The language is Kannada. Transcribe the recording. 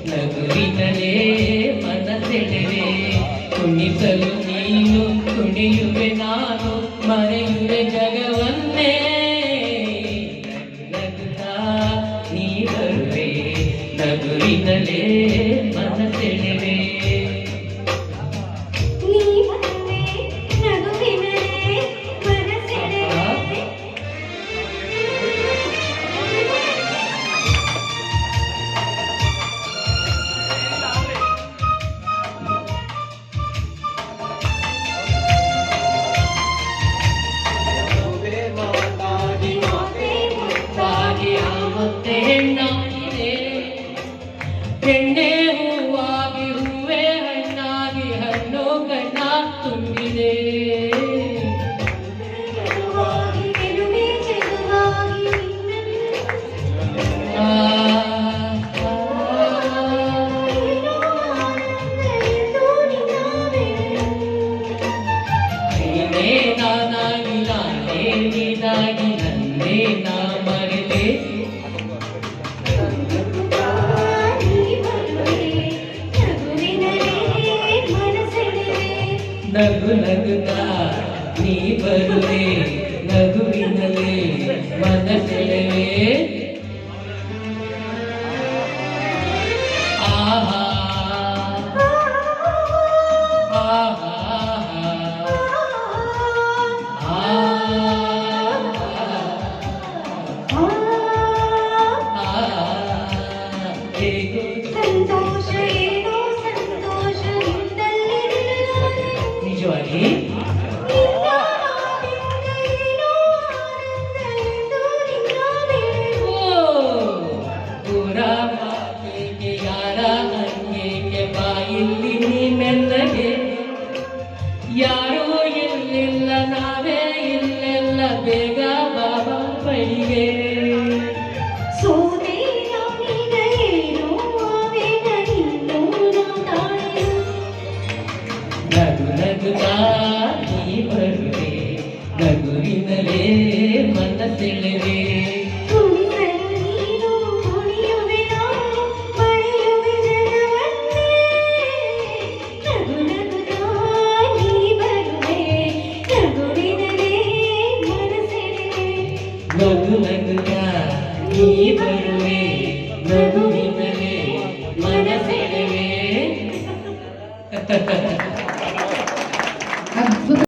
ನಗುವಿನಲೇ ಮನಸೆಳೆವೆ ಕುಣಿಸಲು ನೀನು ಕುಣಿಯುವೆ ನಾನು ಮರೆಯುವೆ ಜಗವನ್ನೇ ನಗುತ್ತಾ ನೀ ಬರುವೆ ನಗುವಿನಲೇ ಮನಸೆಳೆವೆ ಹೆಣ್ಣೆ ಹೂವಾಗಿ ಹೂವೇ ಹಣ್ಣಾಗಿ ಹಣ್ಣು ಕಣ್ಣ ತುಂಬಿದೆ ನೀನೇ ನಾನಾಗಿ ನಾನೇ ನೀನಾಗಿ ನನ್ನೇ ನಾ ಮರೆತೆ ನಗು ನಗುತ್ತಾ ನೀ ಬರುವೆ ನಗುವಿನಲೇ ಮನಸೆಳೆವೆ ಆಹಾ ಆಹಾ ಸಂತೋಷ ಏನೋ ಸಂತೋಷ ನಿಜವಾಗಿ ಪೂರ ಮಾತಿಗೆ ಯಾರ ಅಂಗೇಗೆ ಬಾಯಿಲ್ಲಿ ನೀ ಮೆಲ್ಲಗೆ ಯಾರೋ ಎಲ್ಲೆಲ್ಲ ನಾವೇ ಇಲ್ಲೆಲ್ಲ ಬೇಗ ಬಾಬಾ ಬಳಿಗೆ ನಗು ನಗುತ್ತಾ ನೀ ಬರುವೆ ನಗುವಿನಲೇ ಮನಸೆಳೆವೆ ನಗು ನಗುತ್ತಾ ನೀ ಬರುವೆ ನಗುವಿನಲೇ ಮನಸೆಳೆವೆ